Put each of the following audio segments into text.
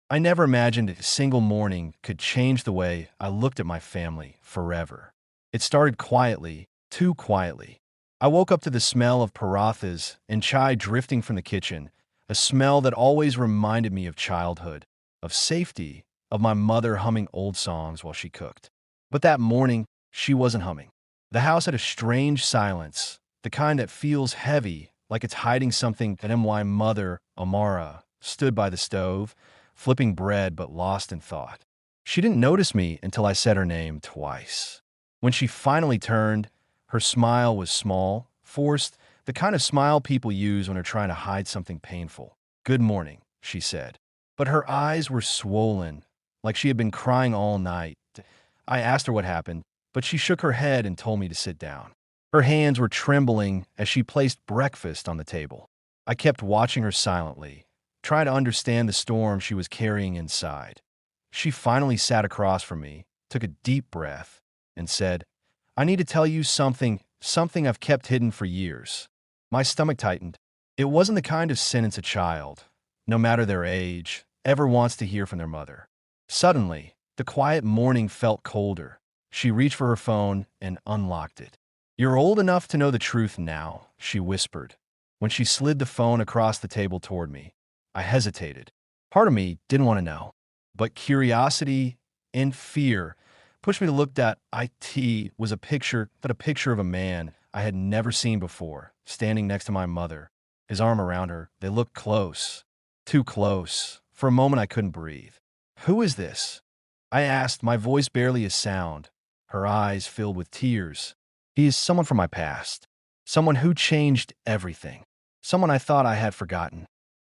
I never imagined a single morning could change the way I looked at my family forever. It started quietly, too quietly. I woke up to the smell of parathas and chai drifting from the kitchen, a smell that always reminded me of childhood, of safety, of my mother humming old songs while she cooked. But that morning, she wasn't humming. The house had a strange silence, the kind that feels heavy, like it's hiding something. And my mother, Amara, stood by the stove, flipping bread but lost in thought. She didn't notice me until I said her name twice. When she finally turned, her smile was small, forced, the kind of smile people use when they're trying to hide something painful. "Good morning," she said. But her eyes were swollen, like she had been crying all night. I asked her what happened, but she shook her head and told me to sit down. Her hands were trembling as she placed breakfast on the table. I kept watching her silently, trying to understand the storm she was carrying inside. She finally sat across from me, took a deep breath, and said, "I need to tell you something I've kept hidden for years." My stomach tightened. It wasn't the kind of sentence a child, no matter their age, ever wants to hear from their mother. Suddenly, the quiet morning felt colder. She reached for her phone and unlocked it. "You're old enough to know the truth now," she whispered. When she slid the phone across the table toward me, I hesitated. Part of me didn't want to know, but curiosity and fear pushed me to look at it. Was a picture of a man I had never seen before, standing next to my mother, his arm around her. They looked close, too close. For a moment, I couldn't breathe. "Who is this?" I asked, my voice barely a sound, her eyes filled with tears. "He is someone from my past, someone who changed everything, someone I thought I had forgotten."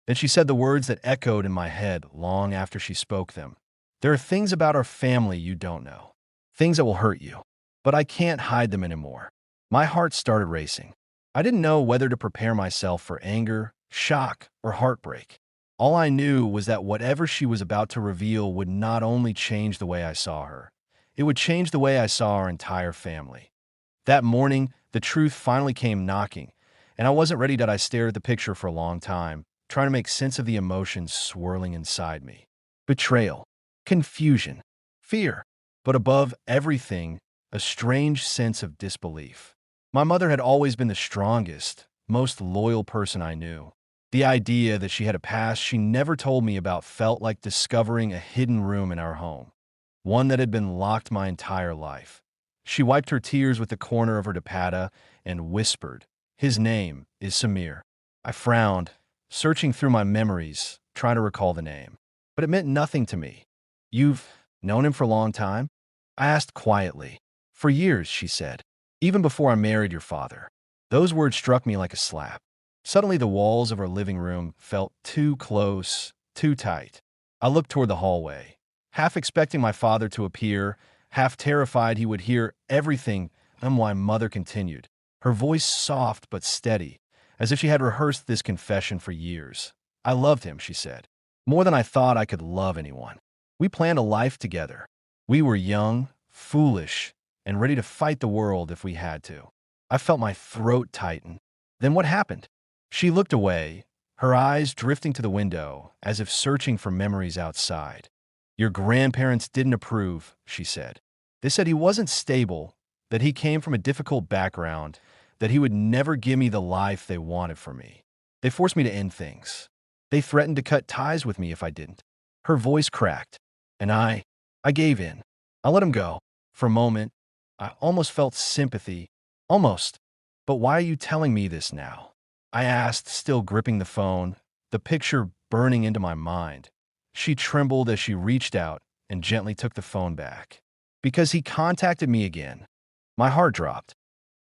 Then she said the words that echoed in my head long after she spoke them. "There are things about our family you don't know, things that will hurt you, but I can't hide them anymore." My heart started racing. I didn't know whether to prepare myself for anger, shock, or heartbreak. All I knew was that whatever she was about to reveal would not only change the way I saw her, it would change the way I saw our entire family. That morning, the truth finally came knocking, and I wasn't ready. That I stared at the picture for a long time, trying to make sense of the emotions swirling inside me. Betrayal, confusion, fear, but above everything, a strange sense of disbelief. My mother had always been the strongest, most loyal person I knew. The idea that she had a past she never told me about felt like discovering a hidden room in our home, one that had been locked my entire life. She wiped her tears with the corner of her dupatta and whispered, "His name is Samir." I frowned, searching through my memories, trying to recall the name. But it meant nothing to me. "You've known him for a long time?" I asked quietly. "For years," she said. "Even before I married your father." Those words struck me like a slap. Suddenly the walls of our living room felt too close, too tight. I looked toward the hallway, half expecting my father to appear, half terrified he would hear everything. And my mother continued, her voice soft but steady, as if she had rehearsed this confession for years. "I loved him," she said, "more than I thought I could love anyone. We planned a life together. We were young, foolish, and ready to fight the world if we had to." I felt my throat tighten. "Then what happened?" She looked away, her eyes drifting to the window, as if searching for memories outside. "Your grandparents didn't approve," she said. "They said he wasn't stable, that he came from a difficult background, that he would never give me the life they wanted for me. They forced me to end things. They threatened to cut ties with me if I didn't." Her voice cracked, and I gave in. I let him go. For a moment, I almost felt sympathy. Almost. "But why are you telling me this now?" I asked, still gripping the phone, the picture burning into my mind. She trembled as she reached out and gently took the phone back. "Because he contacted me again." My heart dropped.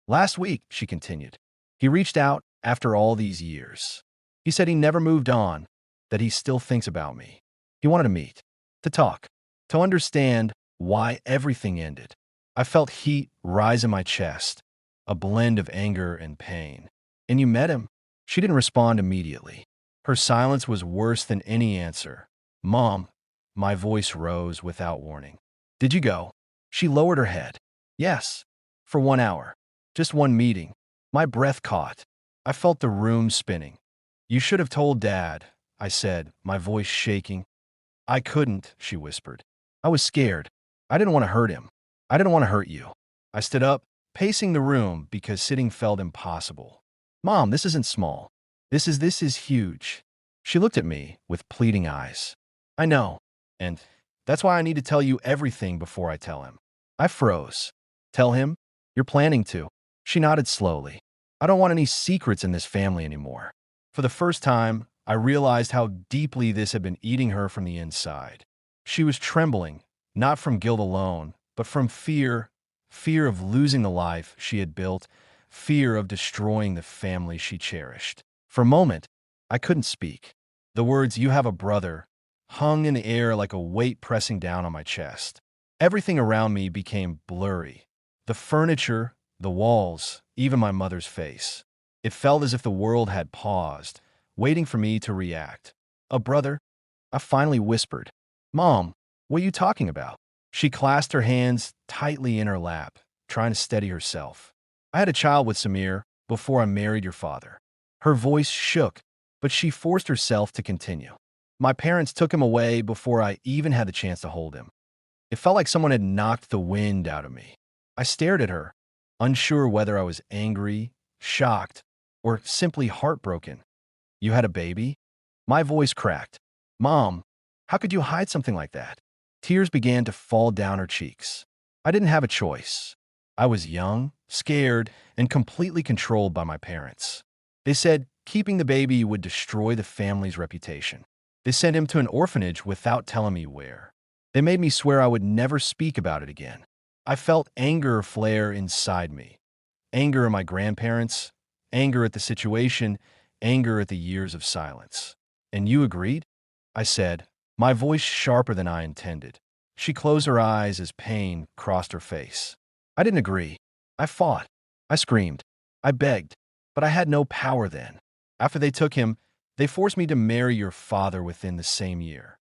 "Last week," she continued, "he reached out after all these years. He said he never moved on, that he still thinks about me. He wanted to meet, to talk, to understand why everything ended." I felt heat rise in my chest, a blend of anger and pain. "And you met him?" She didn't respond immediately. Her silence was worse than any answer. "Mom," my voice rose without warning. "Did you go?" She lowered her head. "Yes, for 1 hour. Just one meeting." My breath caught. I felt the room spinning. "You should have told Dad," I said, my voice shaking. I couldn't, she whispered. I was scared. I didn't want to hurt him. I didn't want to hurt you. I stood up, pacing the room because sitting felt impossible. Mom, this isn't small. This is huge. She looked at me with pleading eyes. I know. And that's why I need to tell you everything before I tell him. I froze. Tell him? You're planning to. She nodded slowly. I don't want any secrets in this family anymore. For the first time, I realized how deeply this had been eating her from the inside. She was trembling, not from guilt alone, but from fear, fear of losing the life she had built, fear of destroying the family she cherished. For a moment, I couldn't speak. The words, "you have a brother," hung in the air like a weight pressing down on my chest. Everything around me became blurry. The furniture, the walls, even my mother's face. It felt as if the world had paused, waiting for me to react. A brother? I finally whispered. Mom, what are you talking about? She clasped her hands tightly in her lap, trying to steady herself. I had a child with Samir before I married your father. Her voice shook, but she forced herself to continue. My parents took him away before I even had the chance to hold him. It felt like someone had knocked the wind out of me. I stared at her, unsure whether I was angry, shocked, or simply heartbroken. You had a baby? My voice cracked. Mom, how could you hide something like that? Tears began to fall down her cheeks. I didn't have a choice. I was young, scared, and completely controlled by my parents. They said keeping the baby would destroy the family's reputation. They sent him to an orphanage without telling me where. They made me swear I would never speak about it again. I felt anger flare inside me. Anger at my grandparents, anger at the situation, anger at the years of silence. And you agreed? I said, my voice sharper than I intended. She closed her eyes as pain crossed her face. I didn't agree. I fought. I screamed. I begged. But I had no power then. After they took him, they forced me to marry your father within the same year.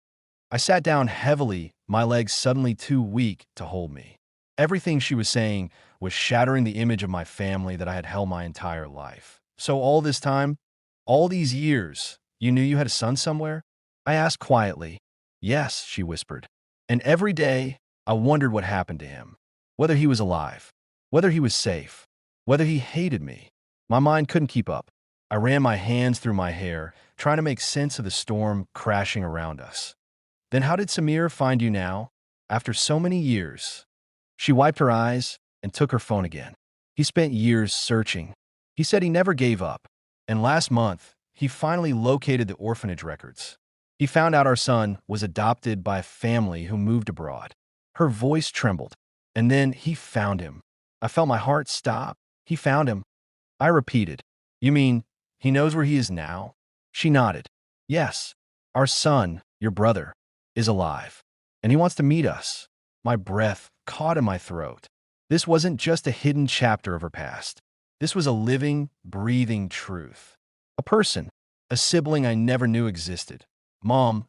I sat down heavily, my legs suddenly too weak to hold me. Everything she was saying was shattering the image of my family that I had held my entire life. So all this time, all these years, you knew you had a son somewhere? I asked quietly. Yes, she whispered. And every day, I wondered what happened to him. Whether he was alive, whether he was safe, whether he hated me. My mind couldn't keep up. I ran my hands through my hair, trying to make sense of the storm crashing around us. Then how did Samir find you now, after so many years? She wiped her eyes and took her phone again. He spent years searching. He said he never gave up. And last month, he finally located the orphanage records. He found out our son was adopted by a family who moved abroad. Her voice trembled. And then he found him. I felt my heart stop. He found him. I repeated, You mean he knows where he is now? She nodded. Yes, our son, your brother, is alive. And he wants to meet us. My breath caught in my throat. This wasn't just a hidden chapter of her past. This was a living, breathing truth. A person, a sibling I never knew existed. Mom,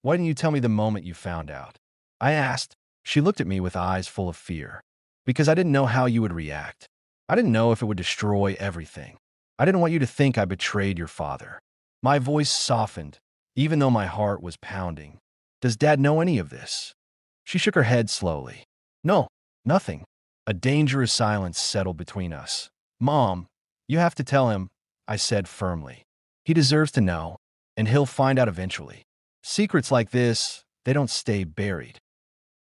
why didn't you tell me the moment you found out? I asked. She looked at me with eyes full of fear. Because I didn't know how you would react. I didn't know if it would destroy everything. I didn't want you to think I betrayed your father. My voice softened, even though my heart was pounding. Does Dad know any of this? She shook her head slowly. No, nothing. A dangerous silence settled between us. Mom, you have to tell him, I said firmly. He deserves to know, and he'll find out eventually. Secrets like this, they don't stay buried.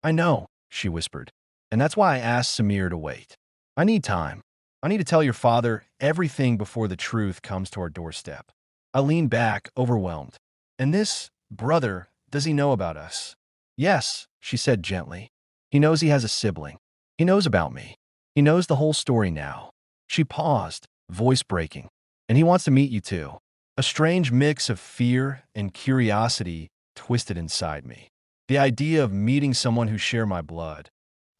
I know, she whispered, and that's why I asked Samir to wait. I need time. I need to tell your father everything before the truth comes to our doorstep. I leaned back, overwhelmed. And this brother, does he know about us? Yes, she said gently. He knows he has a sibling. He knows about me. He knows the whole story now. She paused, voice breaking. And he wants to meet you too. A strange mix of fear and curiosity twisted inside me. The idea of meeting someone who shared my blood,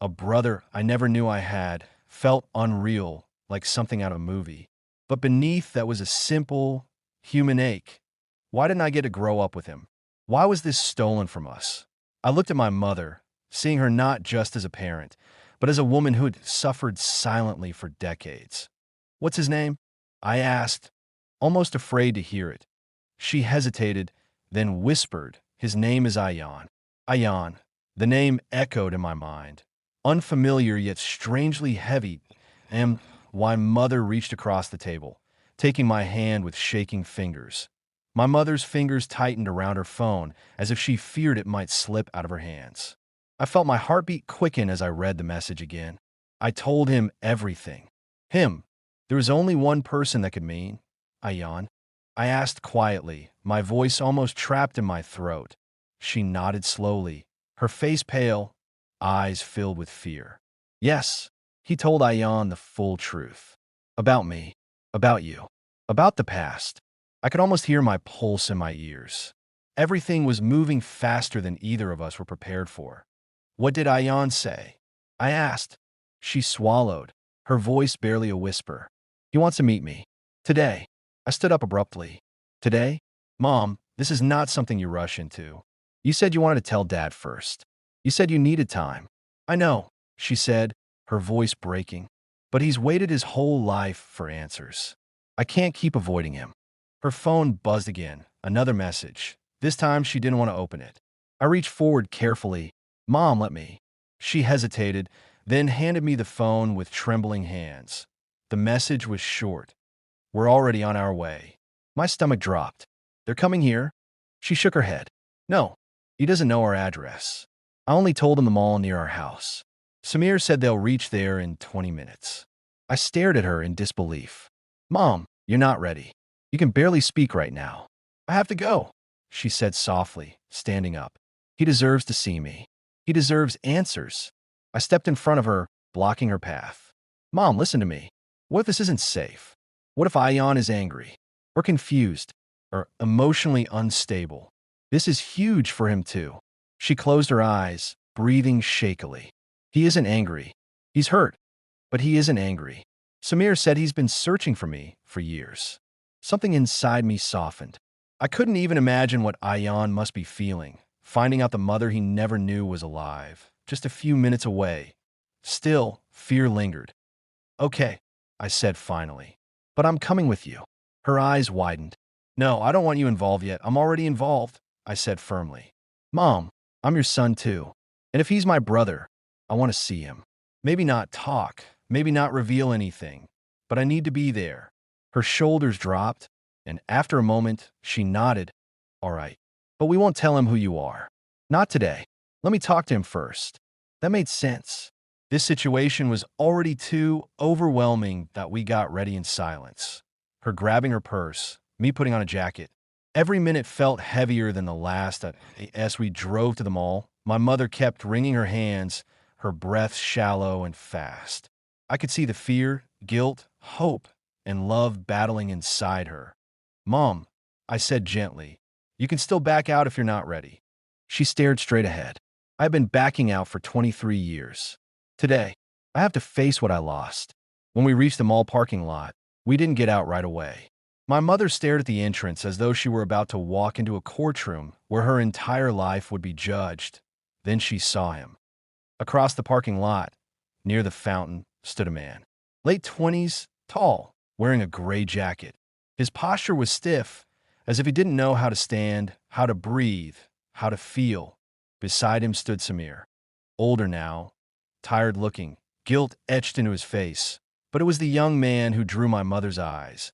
a brother I never knew I had, felt unreal, like something out of a movie. But beneath that was a simple, human ache. Why didn't I get to grow up with him? Why was this stolen from us? I looked at my mother, seeing her not just as a parent, but as a woman who had suffered silently for decades. What's his name? I asked, almost afraid to hear it. She hesitated, then whispered, his name is Ayan. Ayan. The name echoed in my mind. Unfamiliar yet strangely heavy, and why mother reached across the table, taking my hand with shaking fingers. My mother's fingers tightened around her phone as if she feared it might slip out of her hands. I felt my heartbeat quicken as I read the message again. I told him everything. Him. There was only one person that could mean. Ayan. I asked quietly, my voice almost trapped in my throat. She nodded slowly, her face pale, eyes filled with fear. Yes, he told Ayan the full truth. About me, about you, about the past. I could almost hear my pulse in my ears. Everything was moving faster than either of us were prepared for. What did Ayan say? I asked. She swallowed, her voice barely a whisper. He wants to meet me. Today. I stood up abruptly. Today? Mom, this is not something you rush into. You said you wanted to tell Dad first. You said you needed time. I know, she said, her voice breaking. But he's waited his whole life for answers. I can't keep avoiding him. Her phone buzzed again, another message. This time she didn't want to open it. I reached forward carefully. Mom, let me. She hesitated, then handed me the phone with trembling hands. The message was short. We're already on our way. My stomach dropped. They're coming here? She shook her head. No, he doesn't know our address. I only told him the mall near our house. Samir said they'll reach there in 20 minutes. I stared at her in disbelief. Mom, you're not ready. You can barely speak right now. I have to go, she said softly, standing up. He deserves to see me. He deserves answers. I stepped in front of her, blocking her path. Mom, listen to me. What if this isn't safe? What if Ayan is angry, or confused, or emotionally unstable? This is huge for him too. She closed her eyes, breathing shakily. He isn't angry. He's hurt, but he isn't angry. Samir said he's been searching for me for years. Something inside me softened. I couldn't even imagine what Ayan must be feeling, finding out the mother he never knew was alive, just a few minutes away. Still, fear lingered. Okay, I said finally. But I'm coming with you. Her eyes widened. No, I don't want you involved yet. I'm already involved, I said firmly. Mom, I'm your son too. And if he's my brother, I want to see him. Maybe not talk, maybe not reveal anything, but I need to be there. Her shoulders dropped, and after a moment, she nodded. All right, but we won't tell him who you are. Not today. Let me talk to him first. That made sense. This situation was already too overwhelming that we got ready in silence. Her grabbing her purse, me putting on a jacket. Every minute felt heavier than the last. As we drove to the mall, my mother kept wringing her hands, her breath shallow and fast. I could see the fear, guilt, hope, and love battling inside her. Mom, I said gently, you can still back out if you're not ready. She stared straight ahead. I've been backing out for 23 years. Today, I have to face what I lost. When we reached the mall parking lot, we didn't get out right away. My mother stared at the entrance as though she were about to walk into a courtroom where her entire life would be judged. Then she saw him. Across the parking lot, near the fountain, stood a man. Late 20s, tall, wearing a gray jacket. His posture was stiff, as if he didn't know how to stand, how to breathe, how to feel. Beside him stood Samir. Older now, tired looking, guilt etched into his face. But it was the young man who drew my mother's eyes.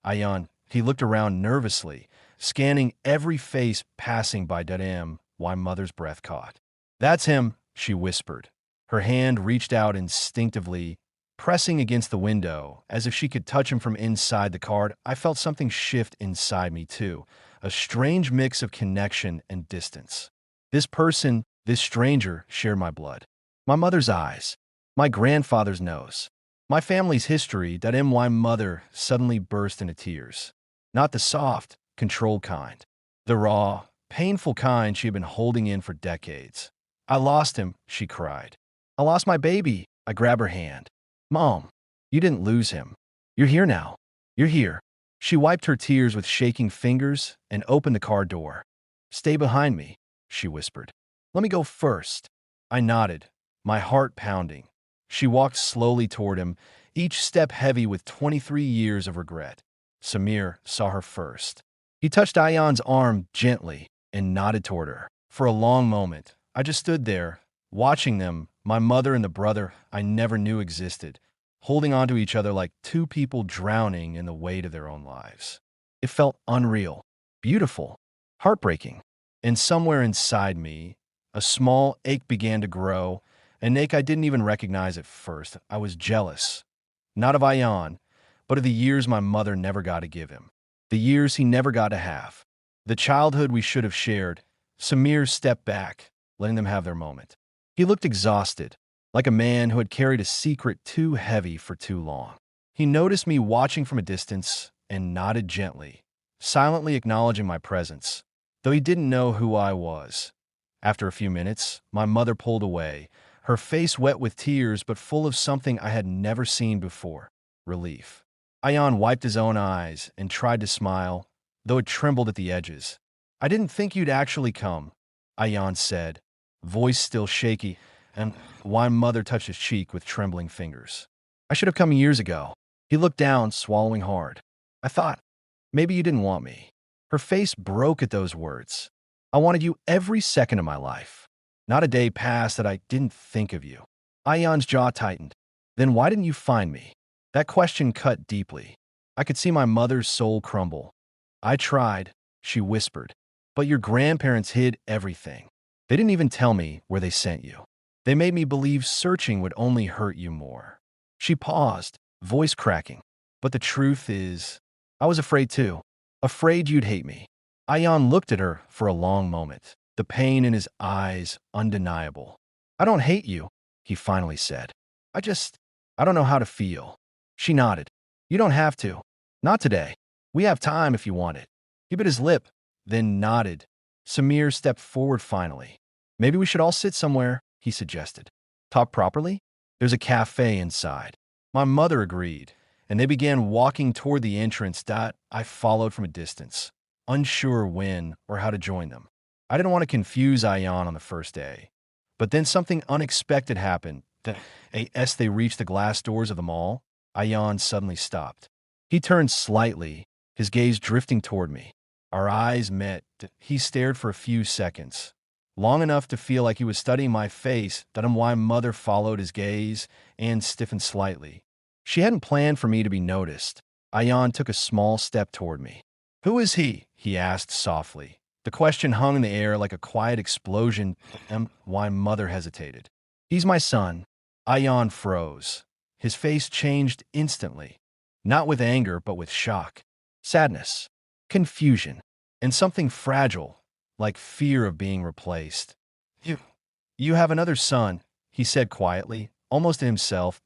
Ayan, he looked around nervously, scanning every face passing by Dadam, while mother's breath caught. That's him, she whispered. Her hand reached out instinctively, pressing against the window, as if she could touch him from inside the car. I felt something shift inside me too, a strange mix of connection and distance. This person, this stranger, shared my blood. My mother's eyes, my grandfather's nose, my family's history. That my mother suddenly burst into tears. Not the soft, controlled kind. The raw, painful kind she had been holding in for decades. I lost him, she cried. I lost my baby. I grabbed her hand. Mom, you didn't lose him. You're here now. You're here. She wiped her tears with shaking fingers and opened the car door. Stay behind me, she whispered. Let me go first. I nodded, my heart pounding. She walked slowly toward him, each step heavy with 23 years of regret. Samir saw her first. He touched Ayan's arm gently and nodded toward her. For a long moment, I just stood there, watching them, my mother and the brother I never knew existed, holding onto each other like two people drowning in the weight of their own lives. It felt unreal, beautiful, heartbreaking. And somewhere inside me, a small ache began to grow, an ache I didn't even recognize at first. I was jealous, not of Ayan, but of the years my mother never got to give him, the years he never got to have, the childhood we should have shared. Samir stepped back, letting them have their moment. He looked exhausted, like a man who had carried a secret too heavy for too long. He noticed me watching from a distance and nodded gently, silently acknowledging my presence, though he didn't know who I was. After a few minutes, my mother pulled away, her face wet with tears but full of something I had never seen before: relief. Ayan wiped his own eyes and tried to smile, though it trembled at the edges. "I didn't think you'd actually come," Ayan said, voice still shaky, and my mother touched his cheek with trembling fingers. "I should have come years ago." He looked down, swallowing hard. "I thought maybe you didn't want me." Her face broke at those words. "I wanted you every second of my life. Not a day passed that I didn't think of you." Ayan's jaw tightened. "Then why didn't you find me?" That question cut deeply. I could see my mother's soul crumble. "I tried," she whispered, "but your grandparents hid everything. They didn't even tell me where they sent you. They made me believe searching would only hurt you more." She paused, voice cracking. "But the truth is, I was afraid too. Afraid you'd hate me." Ayan looked at her for a long moment, the pain in his eyes undeniable. "I don't hate you," he finally said. I don't know how to feel." She nodded. "You don't have to. Not today. We have time if you want it." He bit his lip, then nodded. Samir stepped forward finally. "Maybe we should all sit somewhere," he suggested. "Talk properly? There's a cafe inside." My mother agreed, and they began walking toward the entrance that I followed from a distance, unsure when or how to join them. I didn't want to confuse Ayan on the first day. But then something unexpected happened. As they reached the glass doors of the mall, Ayan suddenly stopped. He turned slightly, his gaze drifting toward me. Our eyes met. He stared for a few seconds, long enough to feel like he was studying my face. That my mother followed his gaze and stiffened slightly. She hadn't planned for me to be noticed. Ayan took a small step toward me. "Who is he?" he asked softly. The question hung in the air like a quiet explosion, and my mother hesitated. "He's my son." Ayan froze. His face changed instantly, not with anger but with shock, sadness, confusion, and something fragile, like fear of being replaced. You have another son," he said quietly, almost to himself.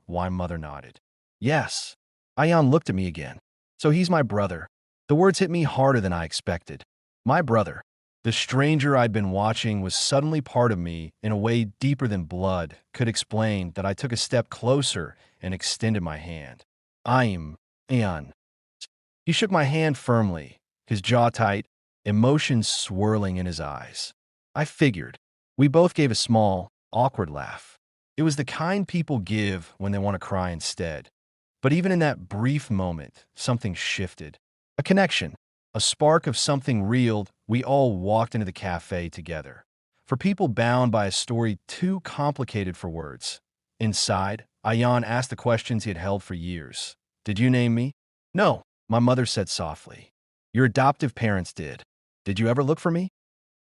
My mother nodded. "Yes." Ayan looked at me again. "So he's my brother." The words hit me harder than I expected. My brother. The stranger I'd been watching was suddenly part of me in a way deeper than blood could explain. That I took a step closer and extended my hand. "I'm Ayan." He shook my hand firmly, his jaw tight, emotions swirling in his eyes. I figured. We both gave a small, awkward laugh. It was the kind people give when they want to cry instead. But even in that brief moment, something shifted. A connection, a spark of something real. We all walked into the cafe together. For people bound by a story too complicated for words. Inside, Ayan asked the questions he had held for years. "Did you name me?" "No," my mother said softly. "Your adoptive parents did." "Did you ever look for me?"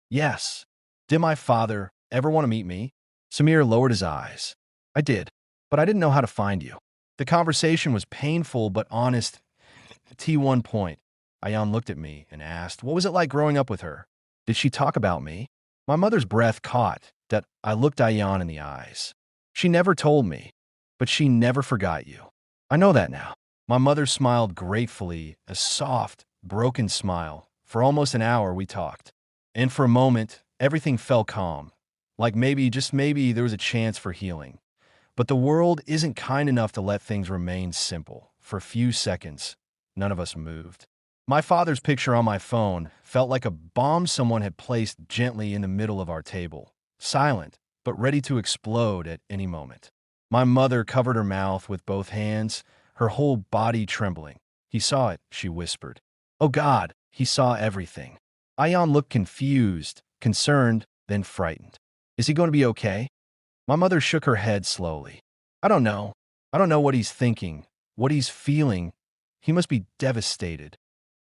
"Yes." "Did my father ever want to meet me?" Samir lowered his eyes. "I did, but I didn't know how to find you." The conversation was painful but honest. At one point, Ayan looked at me and asked, "What was it like growing up with her? Did she talk about me?" My mother's breath caught. That I looked Ayan in the eyes. "She never told me, but she never forgot you." "I know that now." My mother smiled gratefully, a soft, broken smile. For almost an hour we talked. And for a moment, everything fell calm. Like maybe, just maybe, there was a chance for healing. But the world isn't kind enough to let things remain simple. For a few seconds, none of us moved. My father's picture on my phone felt like a bomb someone had placed gently in the middle of our table, silent, but ready to explode at any moment. My mother covered her mouth with both hands, her whole body trembling. "He saw it," she whispered. "Oh God, he saw everything." Ayan looked confused, concerned, then frightened. Is he going to be okay? My mother shook her head slowly. I don't know. I don't know what he's thinking, what he's feeling. He must be devastated.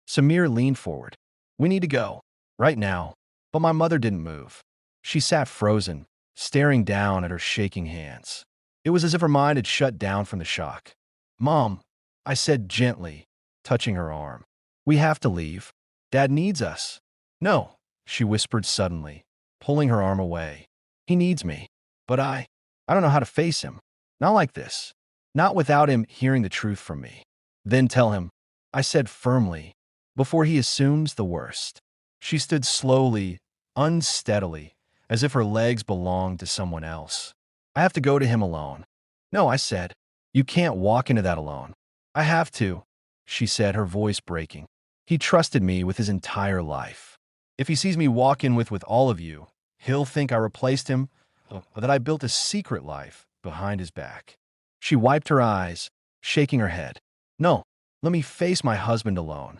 Samir leaned forward. We need to go. Right now. But my mother didn't move. She sat frozen, staring down at her shaking hands. It was as if her mind had shut down from the shock. Mom, I said gently, touching her arm. We have to leave. Dad needs us. No, she whispered suddenly, pulling her arm away. He needs me. But I don't know how to face him. Not like this. Not without him hearing the truth from me. Then tell him, I said firmly, before he assumes the worst. She stood slowly, unsteadily, as if her legs belonged to someone else. I have to go to him alone. No, I said. You can't walk into that alone. I have to, she said, her voice breaking. He trusted me with his entire life. If he sees me walk in with all of you, he'll think I replaced him, or that I built a secret life behind his back. She wiped her eyes, shaking her head. No, let me face my husband alone.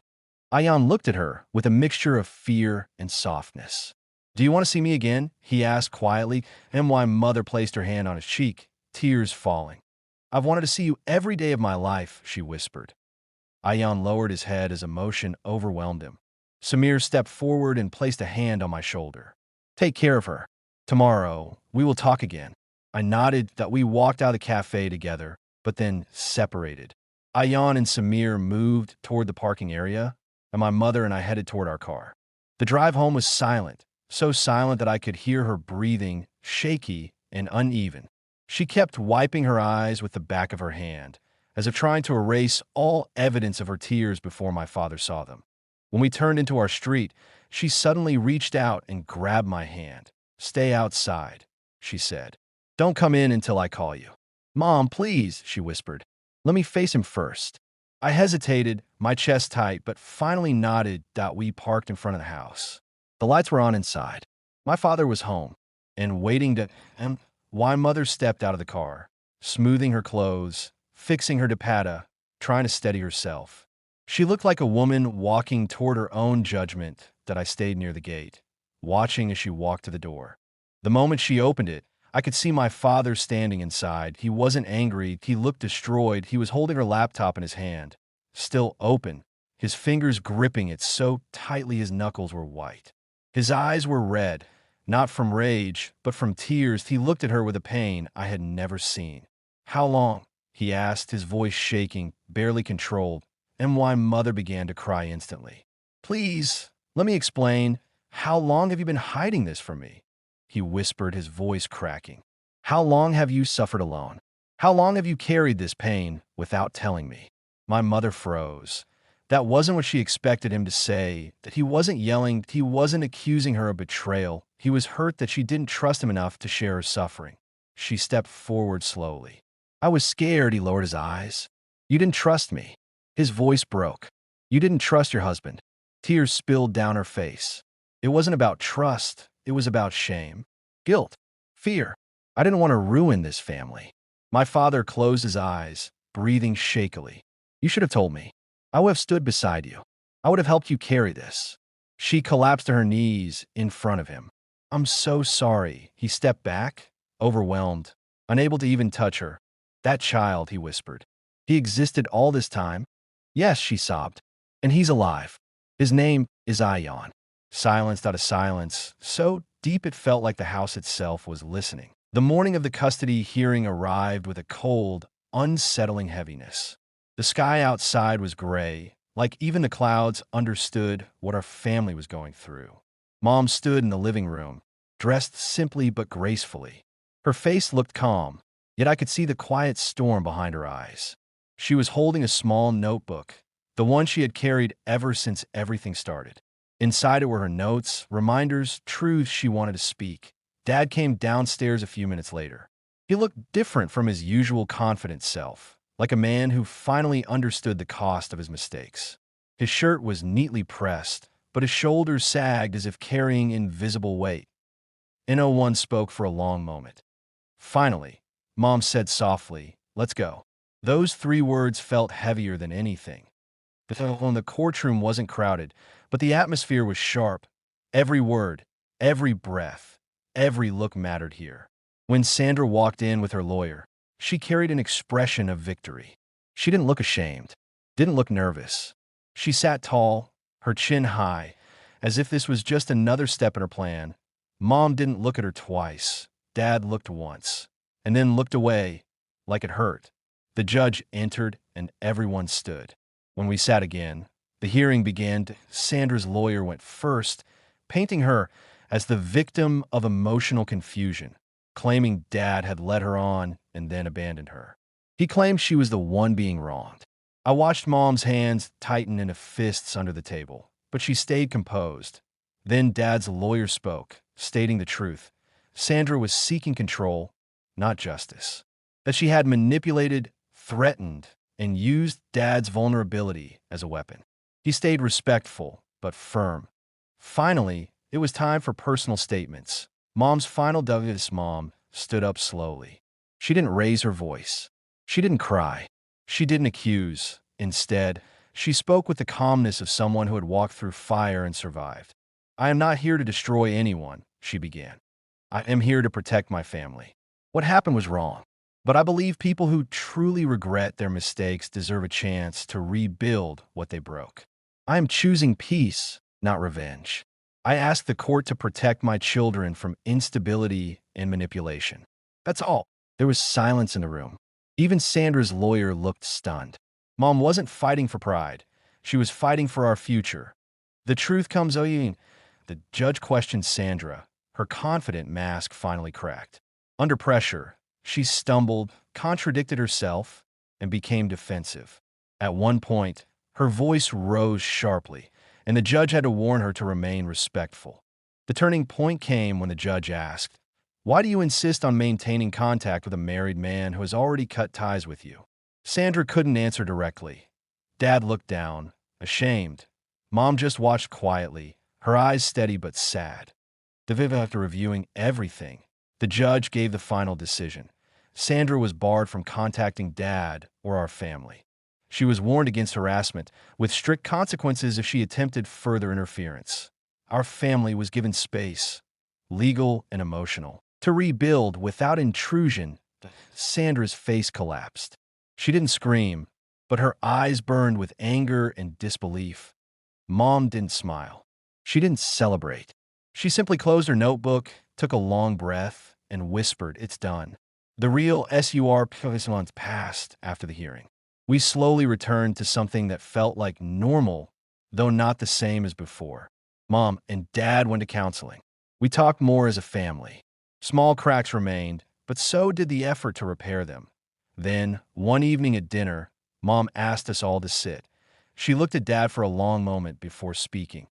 Ayan looked at her with a mixture of fear and softness. Do you want to see me again? He asked quietly, and my mother placed her hand on his cheek, tears falling. I've wanted to see you every day of my life, she whispered. Ayan lowered his head as emotion overwhelmed him. Samir stepped forward and placed a hand on my shoulder. Take care of her. Tomorrow, we will talk again. I nodded that we walked out of the cafe together, but then separated. Ayan and Samir moved toward the parking area, and my mother and I headed toward our car. The drive home was silent, so silent that I could hear her breathing, shaky and uneven. She kept wiping her eyes with the back of her hand, as if trying to erase all evidence of her tears before my father saw them. When we turned into our street, she suddenly reached out and grabbed my hand. Stay outside, she said. Don't come in until I call you. Mom, please, she whispered. Let me face him first. I hesitated, my chest tight, but finally nodded that we parked in front of the house. The lights were on inside. My father was home, and waiting to... And my mother stepped out of the car, smoothing her clothes, fixing her dupatta, trying to steady herself. She looked like a woman walking toward her own judgment that I stayed near the gate, watching as she walked to the door. The moment she opened it, I could see my father standing inside. He wasn't angry. He looked destroyed. He was holding her laptop in his hand, still open, his fingers gripping it so tightly his knuckles were white. His eyes were red, not from rage, but from tears. He looked at her with a pain I had never seen. How long? He asked, his voice shaking, barely controlled, and my mother began to cry instantly. Please, let me explain. How long have you been hiding this from me? He whispered, his voice cracking. How long have you suffered alone? How long have you carried this pain without telling me? My mother froze. That wasn't what she expected him to say, that he wasn't yelling, he wasn't accusing her of betrayal. He was hurt that she didn't trust him enough to share her suffering. She stepped forward slowly. I was scared, he lowered his eyes. You didn't trust me. His voice broke. You didn't trust your husband. Tears spilled down her face. It wasn't about trust. It was about shame, guilt, fear. I didn't want to ruin this family. My father closed his eyes, breathing shakily. You should have told me. I would have stood beside you. I would have helped you carry this. She collapsed to her knees in front of him. I'm so sorry. He stepped back, overwhelmed, unable to even touch her. That child, he whispered. He existed all this time? Yes, she sobbed. And he's alive. His name is Ayan. Silenced out of silence, so deep it felt like the house itself was listening. The morning of the custody hearing arrived with a cold, unsettling heaviness. The sky outside was gray, like even the clouds understood what our family was going through. Mom stood in the living room, dressed simply but gracefully. Her face looked calm, yet I could see the quiet storm behind her eyes. She was holding a small notebook, the one she had carried ever since everything started. Inside it were her notes, reminders, truths she wanted to speak. Dad came downstairs a few minutes later. He looked different from his usual confident self, like a man who finally understood the cost of his mistakes. His shirt was neatly pressed, but his shoulders sagged as if carrying invisible weight. No one spoke for a long moment. Finally, Mom said softly, "Let's go." Those 3 words felt heavier than anything. The courtroom wasn't crowded, but the atmosphere was sharp. Every word, Every breath, every look mattered here. When Sandra walked in with her lawyer, she carried an expression of victory. She didn't look ashamed, didn't look nervous. She sat tall, her chin high, as if this was just another step in her plan. Mom didn't look at her twice. Dad looked once, and then looked away, like it hurt. The judge entered, and everyone stood. When we sat again, the hearing began. Sandra's lawyer went first, painting her as the victim of emotional confusion, claiming Dad had led her on and then abandoned her. He claimed she was the one being wronged. I watched Mom's hands tighten into fists under the table, but she stayed composed. Then Dad's lawyer spoke, stating the truth. Sandra was seeking control, not justice. That she had manipulated, threatened, and used Dad's vulnerability as a weapon. He stayed respectful, but firm. Finally, it was time for personal statements. Mom's final Douglas mom stood up slowly. She didn't raise her voice. She didn't cry. She didn't accuse. Instead, she spoke with the calmness of someone who had walked through fire and survived. "I am not here to destroy anyone," she began. "I am here to protect my family. What happened was wrong, but I believe people who truly regret their mistakes deserve a chance to rebuild what they broke. I am choosing peace, not revenge. I ask the court to protect my children from instability and manipulation. That's all." There was silence in the room. Even Sandra's lawyer looked stunned. Mom wasn't fighting for pride. She was fighting for our future. "The truth comes, Oyin." The judge questioned Sandra. Her confident mask finally cracked. Under pressure, she stumbled, contradicted herself, and became defensive. At one point, her voice rose sharply, and the judge had to warn her to remain respectful. The turning point came when the judge asked, "Why do you insist on maintaining contact with a married man who has already cut ties with you?" Sandra couldn't answer directly. Dad looked down, ashamed. Mom just watched quietly, her eyes steady but sad. After reviewing everything, the judge gave the final decision. Sandra was barred from contacting Dad or our family. She was warned against harassment, with strict consequences if she attempted further interference. Our family was given space, legal and emotional, to rebuild without intrusion. Sandra's face collapsed. She didn't scream, but her eyes burned with anger and disbelief. Mom didn't smile. She didn't celebrate. She simply closed her notebook, took a long breath, and whispered, "It's done." The real SUR month passed after the hearing. We slowly returned to something that felt like normal, though not the same as before. Mom and Dad went to counseling. We talked more as a family. Small cracks remained, but so did the effort to repair them. Then, one evening at dinner, Mom asked us all to sit. She looked at Dad for a long moment before speaking.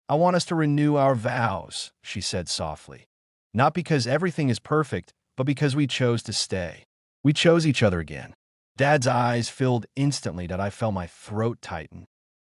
"I want us to renew our vows," she said softly. "Not because everything is perfect, but because we chose to stay. We chose each other again." Dad's eyes filled instantly that I felt my throat tighten.